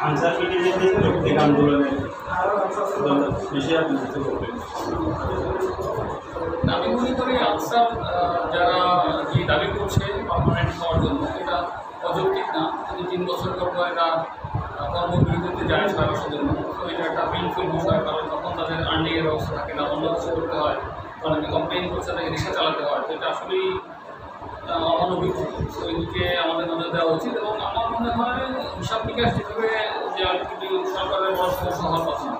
Answer মিটিংয়ে যে যৌক্তিক আন্দোলনের বিষয়ে আপনি কিছু বলবেন? আমি মনে করি আনসার যারা যে দাবি করছে পার্মানেন্ট হওয়ার জন্য এটা অযৌক্তিক না। কিন্তু 3 বছর পর এরা কর্মবিরতিতে যায় 6 মাসের জন্য, তো এটা একটা পেইনফুল বিষয়। কারণ তখন তাদের আর্নিংয়ের ব্যবস্থা থাকে না, অন্য কিছু করতে হয়, অনেকে কমপ্লেন করছে, তাকে রিক্সা চালাতে হয়। তো এটা আসলেই অমানবিক। তো এদিকে আমাদের নজর দেওয়া উচিত এবং আমার মনে হয় হিসাব নিকাশ হিসেবে যে কিন্তু সরকারের বড় সমস্যা হওয়ার কথা না।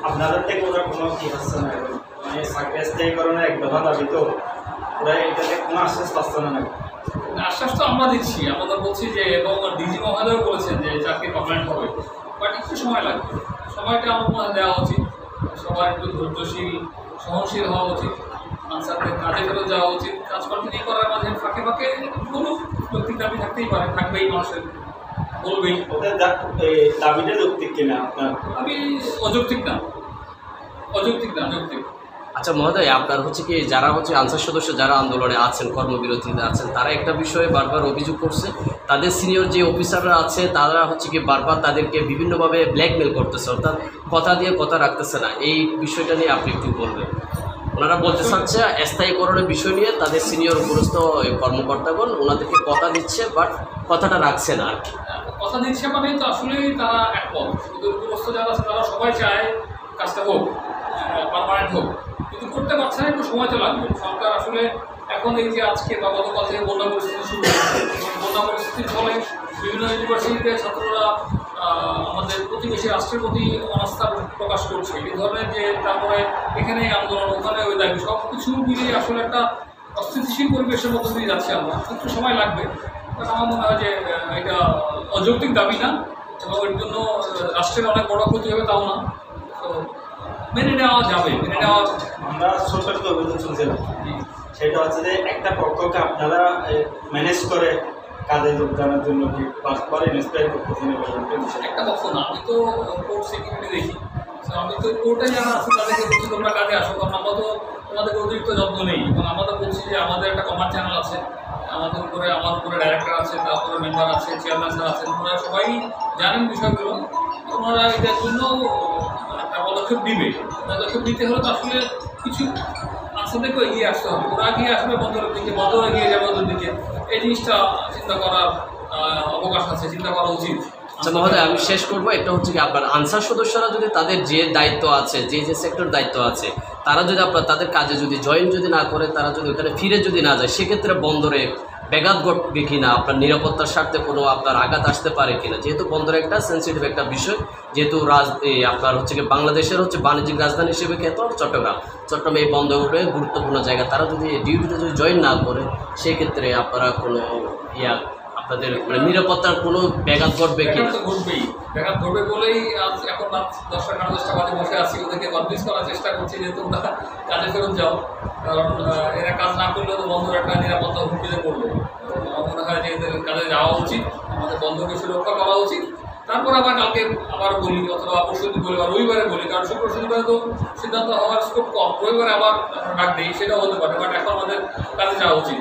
আপনাদের থেকে ওরা কোনো কি হচ্ছে না, মানে স্থায়ীকরণের এক দফা দাবি, তো ওরা এটাতে কোনো আশ্বাস পাচ্ছে না? আশ্বাস তো আমরা দিচ্ছি, আমরা বলছি যে, এবং ডিজি মহোদয় বলেছেন যে চাকরি পার্মানেন্ট হবে, বাট একটু সময় লাগবে। সময়টা আমার মনে হয় দেওয়া উচিত। সবার একটু ধৈর্যশীল, সহনশীল হওয়া উচিত। আনসারদের কাজে ফেরত যাওয়া উচিত। কাজ কন্টিনিউ করার মাঝে ফাঁকে ফাঁকে কোনো যৌক্তিক দাবি থাকতেই পারে, থাকবেই, মানুষের বলবেই। ওদের দাবিটা যৌক্তিক কিনা আপনার? আমি অযৌক্তিক না, অযৌক্তিক না, যৌক্তিক। আচ্ছা মহোদয়, আপনার হচ্ছে কি যারা হচ্ছে আনসার সদস্য যারা আন্দোলনে আছেন, কর্মবিরতিতে আছেন, তারা একটা বিষয়ে বারবার অভিযোগ করছে, তাদের সিনিয়র যে অফিসাররা আছে তারা হচ্ছে কি বারবার তাদেরকে বিভিন্নভাবে ব্ল্যাকমেল করতেছে, অর্থাৎ কথা দিয়ে কথা রাখতেছে না। এই বিষয়টা নিয়ে আপনি একটু বলবেন। ওনারা বলতে চাচ্ছে স্থায়ীকরণের বিষয় নিয়ে তাদের সিনিয়র উপরস্থ কর্মকর্তাগণ ওনাদেরকে কথা দিচ্ছে, বাট কথাটা রাখছে না আর কি। কথা দিচ্ছে মানে তো আসলেই তারা একমত। কিন্তু উপরস্থ যারা আছে তারা সবাই চায় কাজটা হোক, পার্মানেন্ট হোক, কিন্তু করতে পারছে না। একটু সময় তো লাগবে। সরকার আসলে এখন এই যে আজকে বা গতকাল থেকে বন্যা পরিস্থিতি শুরু হয়েছে, বন্যা পরিস্থিতির ফলে বিভিন্ন ইউনিভার্সিটিতে ছাত্ররা আমাদের প্রতিবেশী রাষ্ট্রের প্রতি অনাস্থা প্রকাশ করছে। এই ধরনের যে তারপরে এখানে আন্দোলন, ওখানে ওই দাবি, সব কিছু মিলিয়ে আসলে একটা অস্থিতিশীল পরিবেশের মধ্যে দিয়ে যাচ্ছে আমরা। একটু সময় লাগবে। বাট আমার মনে হয় যে এটা অযৌক্তিক দাবি না, এবং এর জন্য রাষ্ট্রের অনেক বড় ক্ষতি হবে তাও না। তো মেনে নেওয়া যাবে, মেনে নেওয়া। আমরা ছোট একটা অভিযোগ শুনছিলাম, সেটা হচ্ছে যে একটা পক্ষকে আপনারা ম্যানেজ করে কাজে যোগদানের জন্য কি পাসপোর্ট ইন্সপায়ার করতেছেন? একটা পক্ষ না, আমি তো কোর্ট সিকিউরিটি দেখি। আমি তো কোর্টে যারা আছে তাদেরকে বলছি তোমরা কাজে আসো, কারণ আমরা তো তোমাদেরকে অতিরিক্ত যত্ন নেই। এবং আমরা তো বলছি যে আমাদের একটা কমান্ড চ্যানেল আছে, আমাদের উপরে, আমার উপরে ডাইরেক্টর আছে, তারপরে মেম্বার আছে, চেয়ারম্যান স্যার আছেন, ওনারা সবাই জানেন বিষয়গুলো। ওনারা এটার জন্য একটা পদক্ষেপ দিবে। পদক্ষেপ দিতে হলে তো আসলে কিছু আনসারদেরকেও এগিয়ে আসতে হবে। ওরা এগিয়ে আসবে বন্দরের দিকে, বন্দর এগিয়ে যাবে ওদের দিকে। এই জিনিসটা চিন্তা করার অবকাশ আছে, চিন্তা করা উচিত। আচ্ছা মহোদয়, আমি শেষ করবো। এটা হচ্ছে কি আপনার আনসার সদস্যরা যদি তাদের যে দায়িত্ব আছে, যে সেক্টর দায়িত্ব আছে, তারা যদি আপনার তাদের কাজে যদি জয়েন যদি না করে, তারা যদি ওখানে ফিরে যদি না যায়, সেক্ষেত্রে বন্দরে ব্যাঘাত ঘটবে কিনা, আপনার নিরাপত্তার স্বার্থে কোনো আপনার আঘাত আসতে পারে কিনা। যেহেতু বন্দর একটা সেন্সিটিভ একটা বিষয়, যেহেতু আপনার হচ্ছে কি বাংলাদেশের হচ্ছে বাণিজ্যিক রাজধানী হিসেবে খ্যাত চট্টগ্রাম এই বন্দরে গুরুত্বপূর্ণ জায়গা। তারা যদি ডিউটিতে যদি জয়েন না করে, সেক্ষেত্রে আপনারা কোনো আপনাদের মানে নিরাপত্তার কোনো ব্যাঘাত ঘটবে কি? ঘটবেই, ব্যাঘাত ঘটবে বলেই আজ এখন রাত 10টা 10:30 বাজে বসে আছি, ওদেরকে কনভিন্স করার চেষ্টা করছি যে তোমরা কাজে ফেরত যাও। কারণ এরা কাজ না করলেও তো বন্দর একটা নিরাপত্তা হুমকিতে পড়বে। আমার মনে হয় যে এদের কাজে যাওয়া উচিত, আমাদের বন্দরকে সুরক্ষা করা উচিত। তারপর আবার কালকে আবার বলি, অথবা পরশুদিন বলি, বা রবিবারে বলি, কারণ শুক্র শনিবারে তো সিদ্ধান্ত হওয়ার স্কোপ কম। রবিবারে আবার ডাক দিই, সেটাও হতে পারে। বাট এখন আমাদের কাজে যাওয়া উচিত।